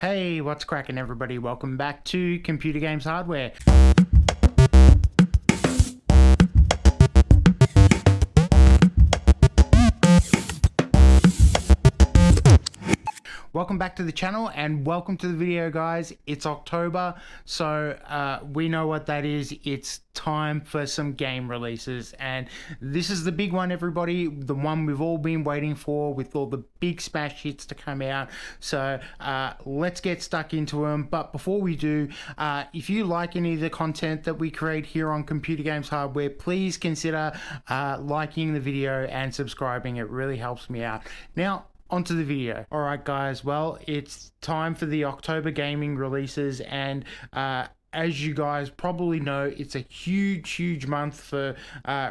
Hey, what's cracking, everybody? Welcome back to Computer Games Hardware. Welcome back to the channel and welcome to the video, guys. It's October, so we know what that is. It's time for some game releases, and this is the big one, everybody, the one we've all been waiting for, with all the big smash hits to come out. So let's get stuck into them. But before we do, if you like any of the content that we create here on Computer Games Hardware, please consider liking the video and subscribing. It really helps me out. Now, onto the video. Alright guys, well, it's time for the October gaming releases, and as you guys probably know, it's a huge month for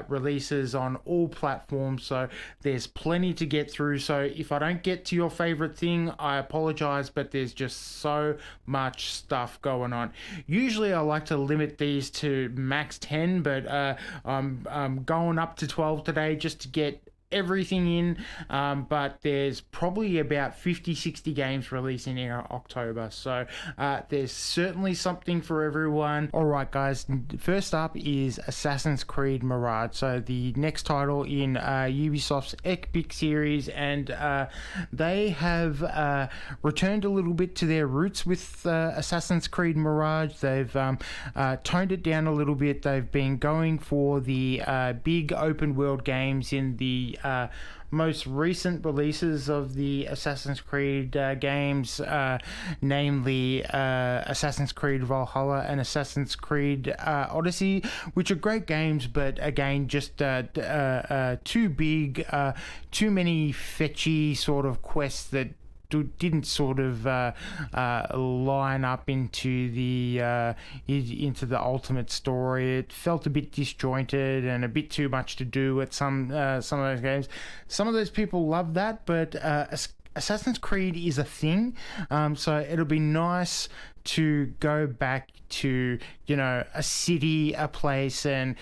releases on all platforms, so there's plenty to get through. So if I don't get to your favorite thing, I apologize, but there's just so much stuff going on. Usually I like to limit these to max 10, but I'm going up to 12 today just to get everything in, but there's probably about 50-60 games releasing in October, so there's certainly something for everyone. Alright guys, first up is Assassin's Creed Mirage, so the next title in Ubisoft's Epic series, and they have returned a little bit to their roots with Assassin's Creed Mirage. They've toned it down a little bit. They've been going for the big open world games in the most recent releases of the Assassin's Creed games, namely Assassin's Creed Valhalla and Assassin's Creed Odyssey, which are great games, but again, just too big, too many fetchy sort of quests that didn't sort of line up into the ultimate story. It felt a bit disjointed and a bit too much to do at some of those games. Some of those people love that, but Assassin's Creed is a thing, so it'll be nice to go back to, you know, a city, a place, and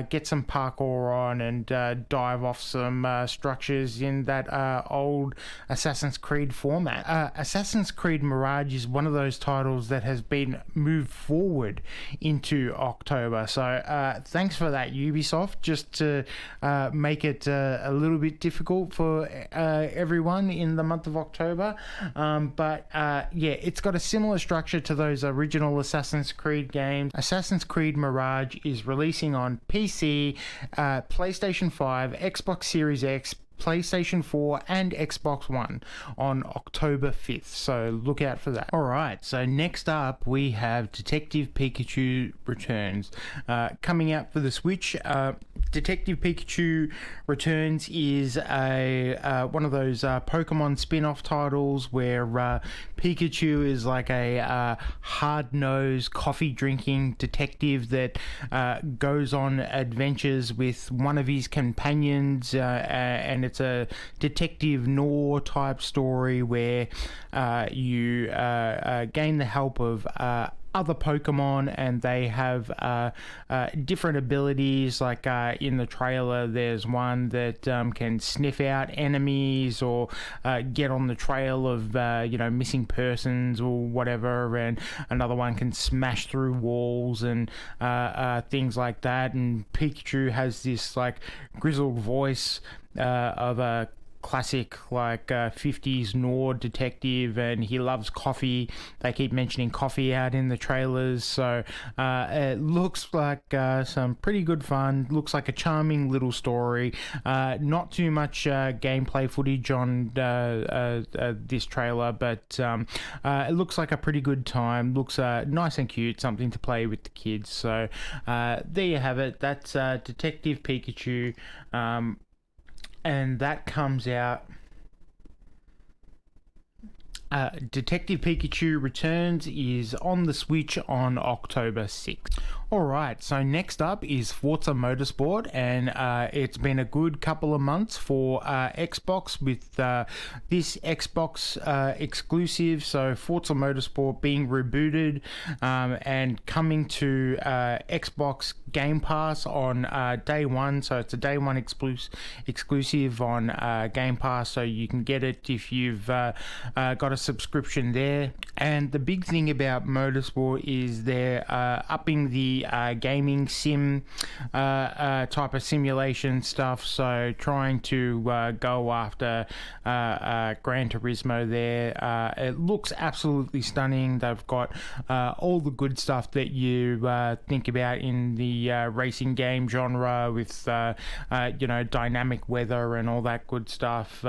get some parkour on and dive off some structures in that old Assassin's Creed format. Assassin's Creed Mirage is one of those titles that has been moved forward into October, so thanks for that, Ubisoft, just to make it a little bit difficult for everyone in the month of October. But yeah, it's got a similar structure to those original Assassin's Creed games. Assassin's Creed Mirage is releasing on PC, PlayStation 5, Xbox Series X, PlayStation 4 and Xbox One on October 5th, so look out for that. Alright, so next up we have Detective Pikachu Returns coming out for the Switch. Detective Pikachu Returns is one of those Pokemon spin-off titles where Pikachu is like a hard-nosed, coffee-drinking detective that goes on adventures with one of his companions, and it's a detective noir type story where you gain the help of other Pokemon, and they have different abilities. Like in the trailer, there's one that can sniff out enemies or get on the trail of you know, missing persons or whatever, and another one can smash through walls and things like that. And Pikachu has this like grizzled voice of a classic like 50s noir detective, and he loves coffee. They keep mentioning coffee out in the trailers, so it looks like some pretty good fun. Looks like a charming little story. Not too much gameplay footage on this trailer, but it looks like a pretty good time. Looks nice and cute, something to play with the kids. So there you have it. That's Detective Pikachu, and that comes out. Detective Pikachu Returns is on the Switch on October 6th. Alright, so next up is Forza Motorsport, and it's been a good couple of months for Xbox with this Xbox exclusive. So Forza Motorsport being rebooted and coming to Xbox Game Pass on day one. So it's a day one exclusive on Game Pass, so you can get it if you've got a subscription there. And the big thing about Motorsport is they're upping the gaming sim type of simulation stuff, so trying to go after Gran Turismo there. It looks absolutely stunning. They've got all the good stuff that you think about in the racing game genre with dynamic weather and all that good stuff.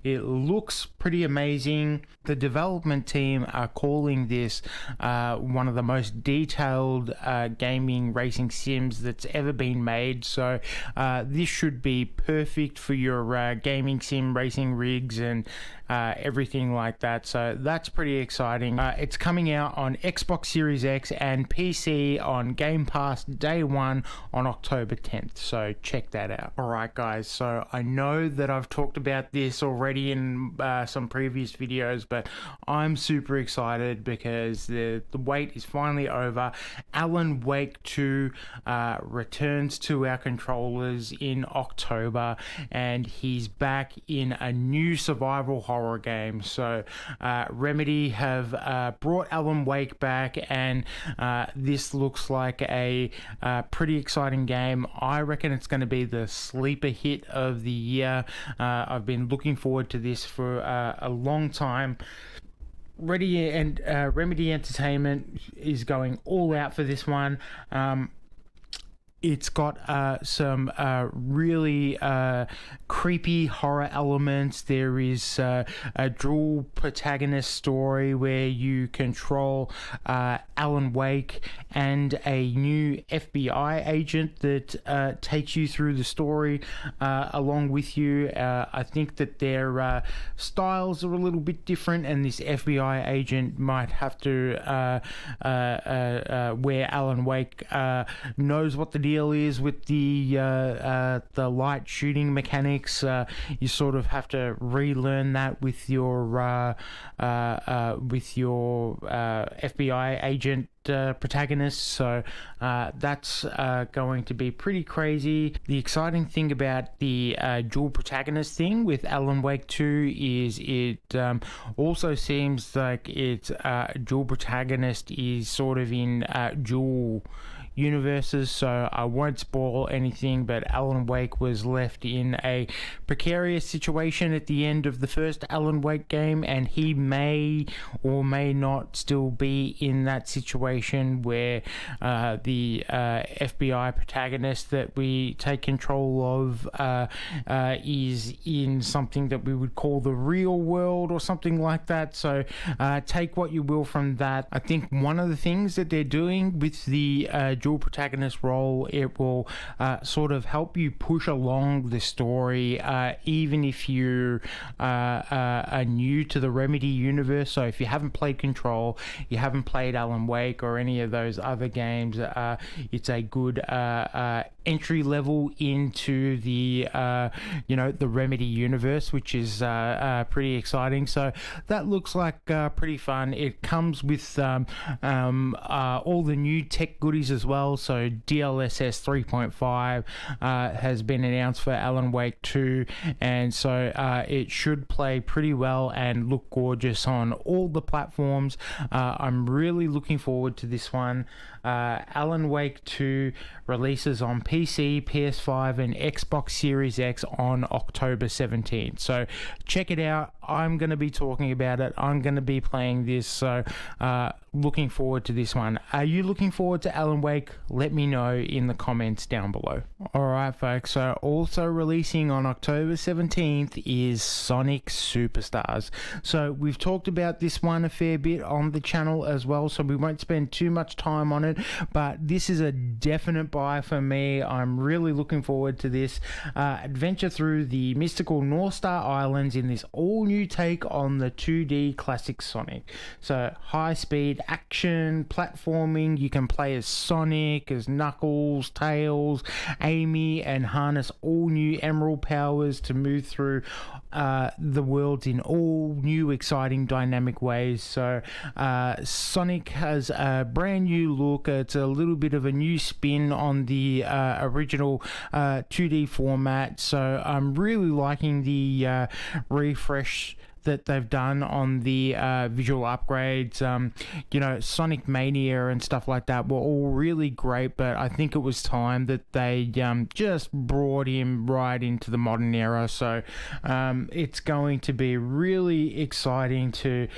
It looks pretty amazing. The development team are calling this one of the most detailed gaming racing sims that's ever been made, so this should be perfect for your gaming sim racing rigs and everything like that. So that's pretty exciting. It's coming out on Xbox Series X and PC on Game Pass day one on October 10th, so check that out. Alright guys, so I know that I've talked about this already in some previous videos, but I'm super excited because the wait is finally over. Alan Wake 2 returns to our controllers in October, and he's back in a new survival horror game. So Remedy have brought Alan Wake back, and this looks like a pretty exciting game. I reckon it's going to be the sleeper hit of the year. I've been looking forward to this for a long time. Remedy Entertainment is going all out for this one. It's got some really creepy horror elements. There is a dual protagonist story where you control Alan Wake and a new FBI agent that takes you through the story along with you. I think that their styles are a little bit different, and this FBI agent might have to where Alan Wake knows what the deal is with the light shooting mechanics. You sort of have to relearn that with your FBI agent protagonist, so that's going to be pretty crazy. The exciting thing about the dual protagonist thing with Alan Wake 2 is it also seems like it's dual protagonist is sort of in dual universes, so I won't spoil anything, but Alan Wake was left in a precarious situation at the end of the first Alan Wake game, and he may or may not still be in that situation where the FBI protagonist that we take control of is in something that we would call the real world or something like that. So take what you will from that. I think one of the things that they're doing with the dual protagonist role, it will sort of help you push along the story, even if you are new to the Remedy universe. So if you haven't played Control, you haven't played Alan Wake or any of those other games, it's a good entry level into the the Remedy universe, which is pretty exciting. So that looks like pretty fun. It comes with all the new tech goodies as well. So DLSS 3.5 has been announced for Alan Wake 2, and so it should play pretty well and look gorgeous on all the platforms. I'm really looking forward to this one. Alan Wake 2 releases on PC, PS5 and Xbox Series X on October 17th. So check it out. I'm going to be talking about it. I'm going to be playing this, so looking forward to this one. Are you looking forward to Alan Wake? Let me know in the comments down below. Alright folks, so also releasing on October 17th is Sonic Superstars. So we've talked about this one a fair bit on the channel as well, so we won't spend too much time on it, but this is a definite buy for me. I'm really looking forward to this. Adventure through the mystical North Star Islands in this all new take on the 2D classic Sonic. So high speed action platforming, you can play as Sonic, as Knuckles, Tails, Amy, and harness all new emerald powers to move through the worlds in all new exciting dynamic ways. So Sonic has a brand new look. It's a little bit of a new spin on the original 2D format, so I'm really liking the refresh that they've done on the visual upgrades, Sonic Mania and stuff like that were all really great, but I think it was time that they just brought him right into the modern era. So it's going to be really exciting to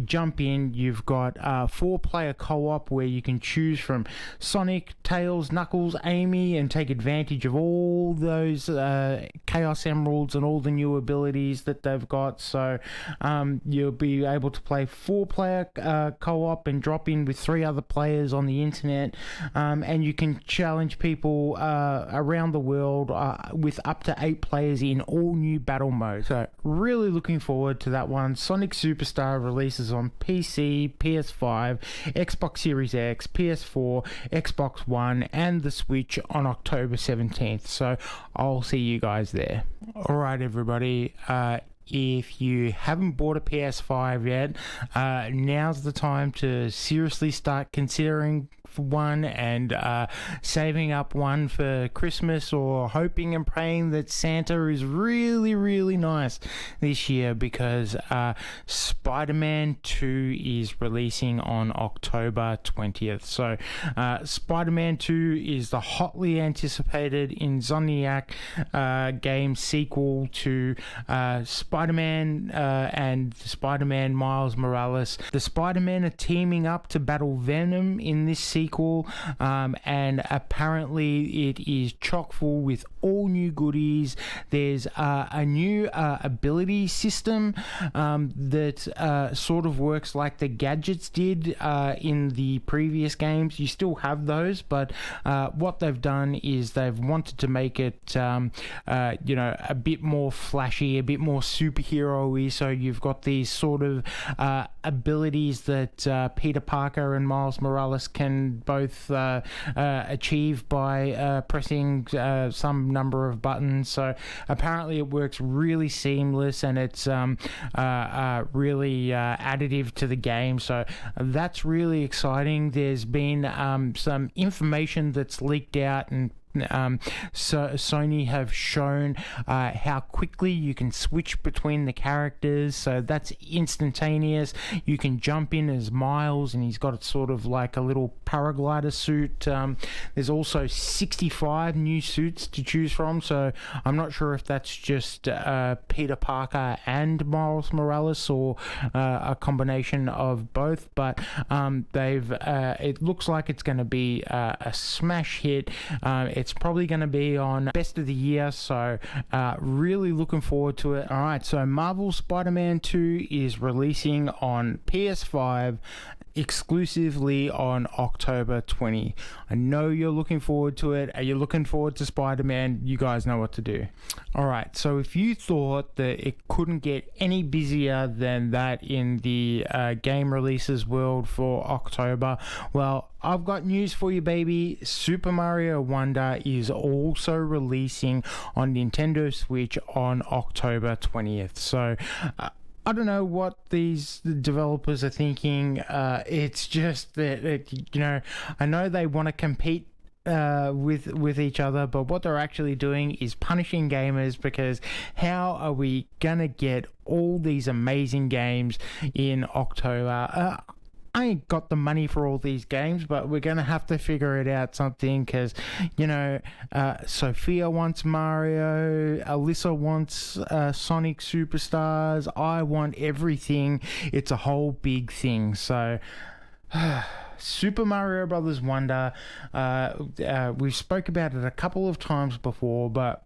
jump in. You've got 4-player co-op where you can choose from Sonic, Tails, Knuckles, Amy, and take advantage of all those Chaos Emeralds and all the new abilities that they've got. So you'll be able to play 4-player co-op and drop in with 3 other players on the internet, and you can challenge people around the world with up to 8 players in all new battle modes. So really looking forward to that one. Sonic Superstar releases on PC, PS5, Xbox Series X, PS4, Xbox One, and the Switch on October 17th. So I'll see you guys there. Alright everybody, if you haven't bought a PS5 yet, now's the time to seriously start considering for one and saving up one for Christmas, or hoping and praying that Santa is really, really nice this year, because Spider-Man 2 is releasing on October 20th. So Spider-Man 2 is the hotly anticipated Insomniac game sequel to Spider-Man and Spider-Man Miles Morales. The Spider-Men are teaming up to battle Venom in this sequel, and apparently it is chock full with all new goodies. There's a new ability system that sort of works like the gadgets did in the previous games. You still have those, but what they've done is they've wanted to make it a bit more flashy, a bit more superhero-y. So you've got these sort of abilities that Peter Parker and Miles Morales can both achieve by pressing some number of buttons. So apparently it works really seamless, and it's really additive to the game. So that's really exciting. There's been some information that's leaked out, and so Sony have shown how quickly you can switch between the characters. So that's instantaneous. You can jump in as Miles, and he's got sort of like a little paraglider suit. There's also 65 new suits to choose from, so I'm not sure if that's just Peter Parker and Miles Morales, or a combination of both, but it looks like it's going to be a smash hit. It's probably going to be on Best of the Year, so really looking forward to it. Alright, so Marvel Spider-Man 2 is releasing on PS5 exclusively on October 20. I know you're looking forward to it. Are you looking forward to Spider-Man? You guys know what to do. Alright, so if you thought that it couldn't get any busier than that in the game releases world for October, well, I've got news for you, baby. Super Mario Wonder is also releasing on Nintendo Switch on October 20th. So I don't know what these developers are thinking. It's just that, I know they want to compete with each other, but what they're actually doing is punishing gamers, because how are we gonna get all these amazing games in October? I ain't got the money for all these games, but we're gonna have to figure it out something, because Sophia wants Mario, Alyssa wants Sonic Superstars, I want everything. It's a whole big thing. So Super Mario Brothers Wonder, we've spoke about it a couple of times before, but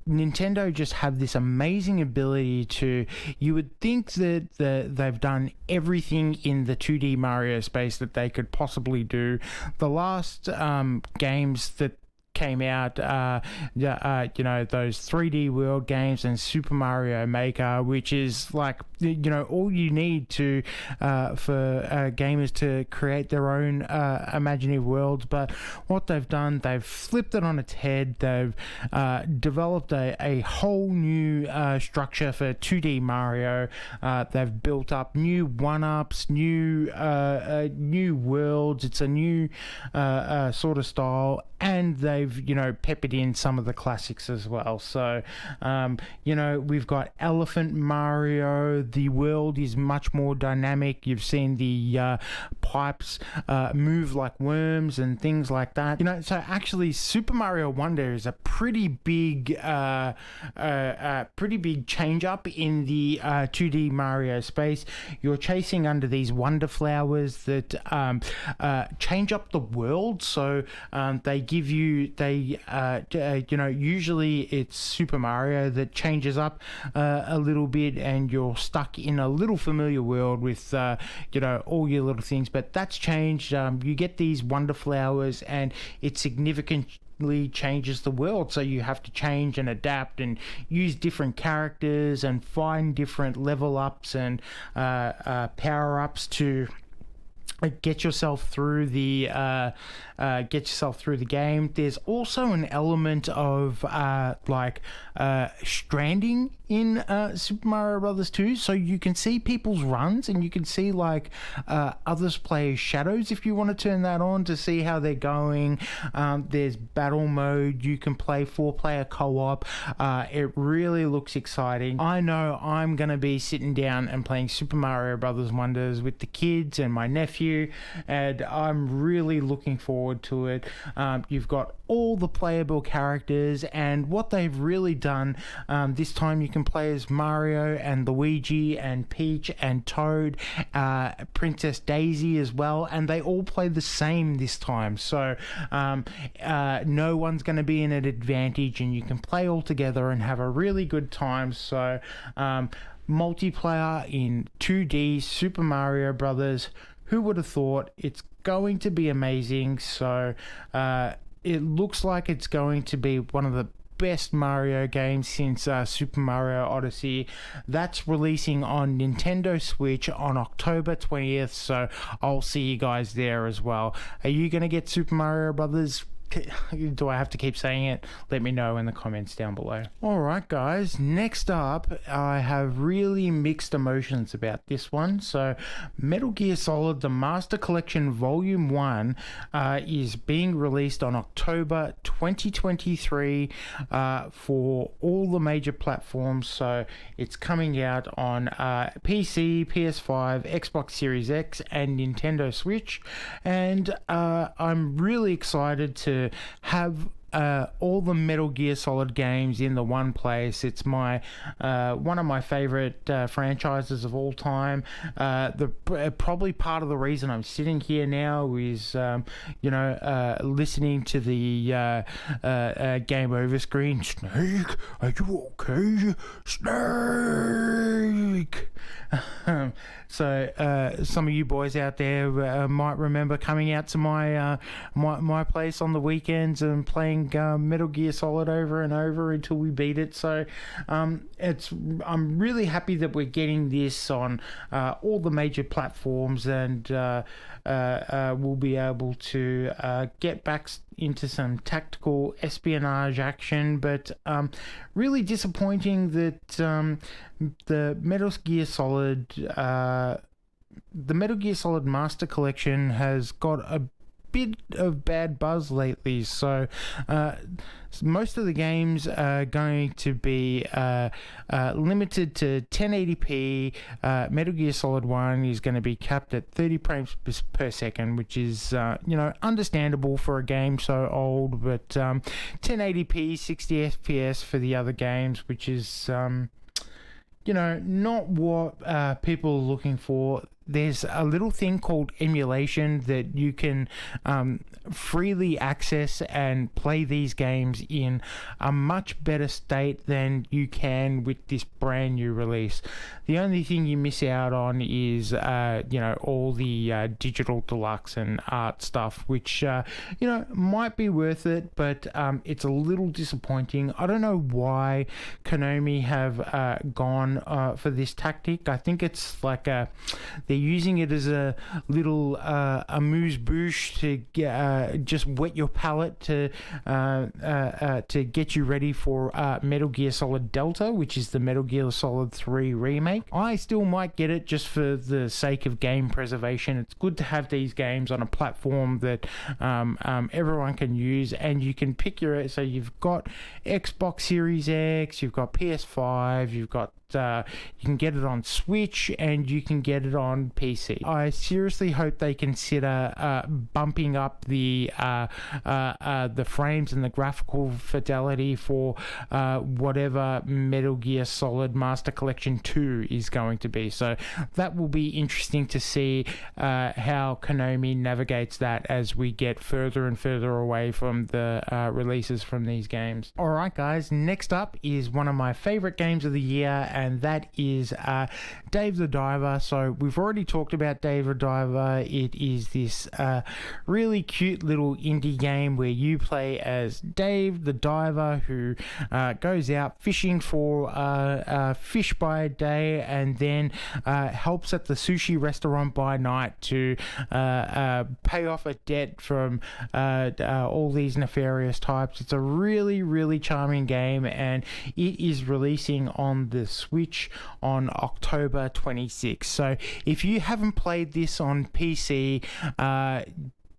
Nintendo just have this amazing ability to, you would think that they've done everything in the 2D Mario space that they could possibly do. The last games that came out, those 3D World games and Super Mario Maker, which is like, all you need to for gamers to create their own imaginative worlds. But what they've done, they've flipped it on its head. They've developed a whole new structure for 2D Mario. They've built up new one-ups, new worlds. It's a new sort of style, and they they've, peppered in some of the classics as well. So, we've got Elephant Mario. The world is much more dynamic. You've seen the pipes move like worms and things like that. So actually, Super Mario Wonder is a pretty big change up in the 2D Mario space. You're chasing under these wonder flowers that change up the world. So they give you usually it's Super Mario that changes up a little bit, and you're stuck in a little familiar world with all your little things. But that's changed. You get these wonder flowers, and it significantly changes the world, so you have to change and adapt and use different characters and find different level ups and power ups to get yourself through the game. There's also an element of stranding in Super Mario Brothers 2, so you can see people's runs, and you can see others players' shadows if you want to turn that on to see how they're going. There's battle mode. You can play 4-player co-op. It really looks exciting. I know I'm gonna be sitting down and playing Super Mario Brothers Wonders with the kids and my nephew, and I'm really looking forward to it. You've got all the playable characters, and what they've really done this time, you can play as Mario and Luigi and Peach and Toad, Princess Daisy as well, and they all play the same this time. So no one's going to be in an advantage, and you can play all together and have a really good time. So multiplayer in 2D Super Mario Brothers. Who would have thought? It's going to be amazing. So it looks like it's going to be one of the best Mario games since Super Mario Odyssey. That's releasing on Nintendo Switch on October 20th, so I'll see you guys there as well. Are you going to get Super Mario Brothers? Do I have to keep saying it? Let me know in the comments down below. Alright guys, next up, I have really mixed emotions about this one. So Metal Gear Solid The Master Collection Volume 1 is being released on October 2023 for all the major platforms. So it's coming out on PC, PS5, Xbox Series X and Nintendo Switch, and I'm really excited to have all the Metal Gear Solid games in the one place. It's my one of my favorite franchises of all time. Probably part of the reason I'm sitting here now is listening to the game over screen. Snake, are you okay? Snake. So some of you boys out there might remember coming out to my my place on the weekends and playing Metal Gear Solid over and over until we beat it. So I'm really happy that we're getting this on all the major platforms, and we'll be able to get back into some tactical espionage action. But really disappointing that the Metal Gear Solid Master Collection has got a bit of bad buzz lately. So most of the games are going to be limited to 1080p. Metal Gear Solid 1 is going to be capped at 30 frames per second, which is understandable for a game so old, but 1080p 60 fps for the other games, which is not what people are looking for. There's a little thing called emulation that you can freely access and play these games in a much better state than you can with this brand new release. The only thing you miss out on is all the digital deluxe and art stuff, which might be worth it, but it's a little disappointing. I don't know why Konami have gone for this tactic. I think it's like they're they're using it as a little amuse-bouche to just wet your palate to get you ready for Metal Gear Solid Delta, which is the Metal Gear Solid 3 remake. I still might get it just for the sake of game preservation. It's good to have these games on a platform that everyone can use, and you can pick your, so you've got Xbox Series X, you've got PS5, you've got you can get it on Switch, and you can get it on PC. I seriously hope they consider bumping up the frames and the graphical fidelity for whatever Metal Gear Solid Master Collection 2 is going to be. So that will be interesting to see how Konami navigates that as we get further and further away from the releases from these games. Alright guys, next up is one of my favorite games of the year, and that is Dave the Diver. So we've already talked about Dave the Diver. It is this really cute little indie game where you play as Dave the Diver, who goes out fishing for fish by day, and then helps at the sushi restaurant by night to pay off a debt from all these nefarious types. It's a really, really charming game, and it is releasing on the Switch on October 26th. So if you haven't played this on PC,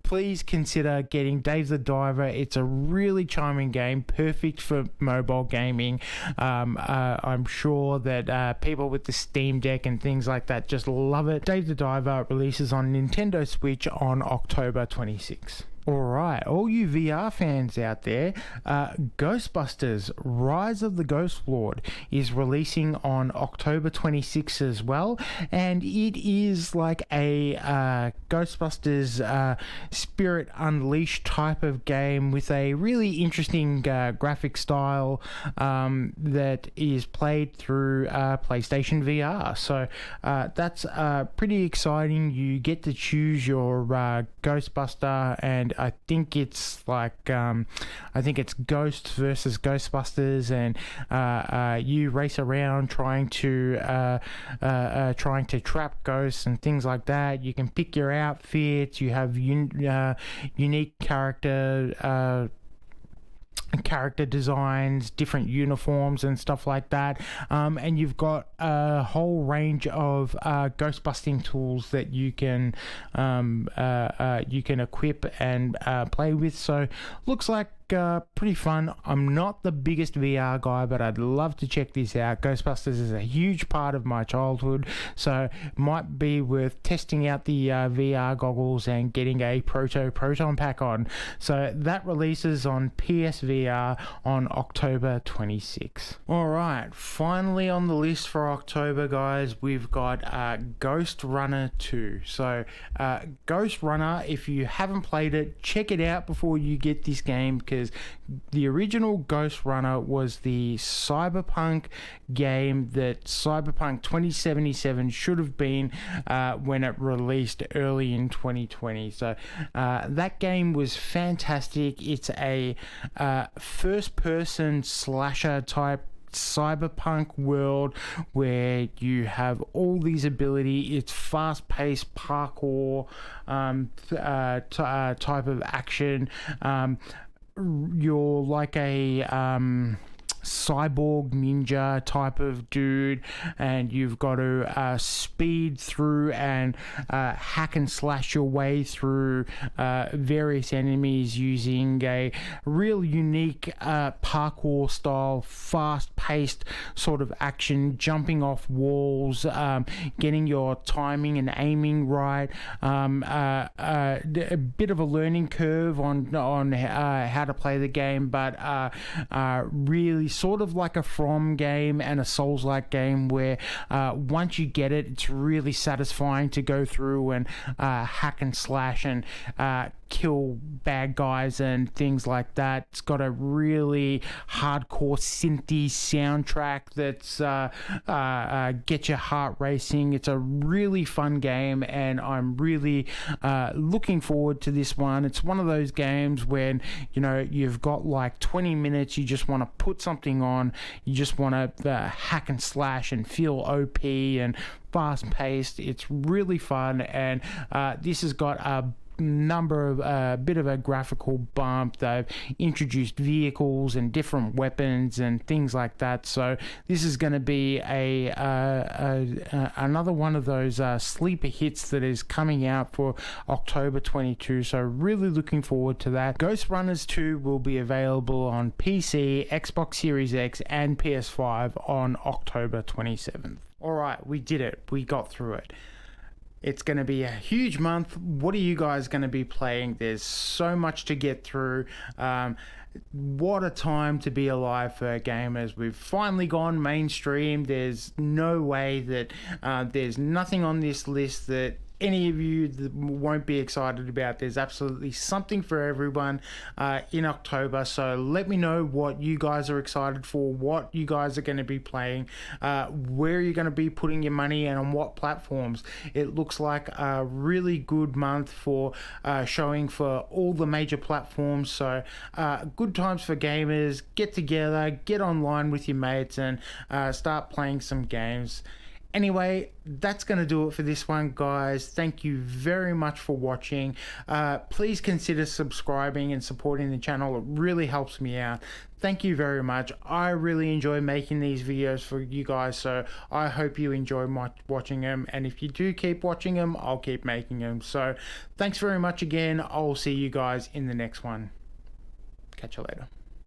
please consider getting Dave the Diver. It's a really charming game, perfect for mobile gaming. I'm sure that people with the Steam Deck and things like that just love it. Dave the Diver releases on Nintendo Switch on October 26th. Alright, all you VR fans out there, Ghostbusters Rise of the Ghost Lord is releasing on October 26th as well, and it is like a Ghostbusters Spirit Unleashed type of game with a really interesting graphic style that is played through PlayStation VR. So that's pretty exciting. You get to choose your Ghostbuster, and I think it's like I think it's Ghosts versus Ghostbusters, and you race around trying to trap ghosts and things like that. You can pick your outfits. You have unique character designs, different uniforms and stuff like that, and you've got a whole range of ghost busting tools that you can equip and play with. So looks like pretty fun. I'm not the biggest VR guy, but I'd love to check this out. Ghostbusters is a huge part of my childhood, so might be worth testing out the VR goggles and getting a Proton pack on. So that releases on PSVR on October 26th. Alright, finally on the list for October, guys, we've got Ghostrunner 2. So Ghostrunner, if you haven't played it, check it out before you get this game, because the original Ghostrunner was the cyberpunk game that Cyberpunk 2077 should have been when it released early in 2020. So that game was fantastic. It's a first-person slasher type cyberpunk world where you have all these ability. It's fast-paced parkour type of action. You're like a cyborg ninja type of dude, and you've got to speed through and hack and slash your way through various enemies using a real unique parkour style, fast-paced sort of action, jumping off walls, getting your timing and aiming right, a bit of a learning curve on how to play the game, but really sort of like a From game and a Souls-like game where once you get it, it's really satisfying to go through and hack and slash and kill bad guys and things like that. It's got a really hardcore synthy soundtrack that's get your heart racing. It's a really fun game, and I'm really looking forward to this one. It's one of those games when, you know, you've got like 20 minutes, you just want to put something on, you just want to hack and slash and feel OP and fast paced, it's really fun, and this has got a number of bit of a graphical bump. They've introduced vehicles and different weapons and things like that, so this is going to be another one of those sleeper hits that is coming out for October 22, so really looking forward to that. Ghostrunners 2 will be available on PC, Xbox Series X and PS5 on October 27th. Alright, we did it, we got through it. It's going to be a huge month. What are you guys going to be playing? There's so much to get through. What a time to be alive for gamers. We've finally gone mainstream. There's no way that there's nothing on this list that any of you that won't be excited about. There's absolutely something for everyone in October, so let me know what you guys are excited for, what you guys are going to be playing, where you're going to be putting your money, and on what platforms. It looks like a really good month for showing for all the major platforms, so good times for gamers. Get together, get online with your mates, and start playing some games. Anyway, that's going to do it for this one, guys. Thank you very much for watching. Please consider subscribing and supporting the channel. It really helps me out. Thank you very much. I really enjoy making these videos for you guys, so I hope you enjoy watching them. And if you do keep watching them, I'll keep making them. So thanks very much again. I'll see you guys in the next one. Catch you later.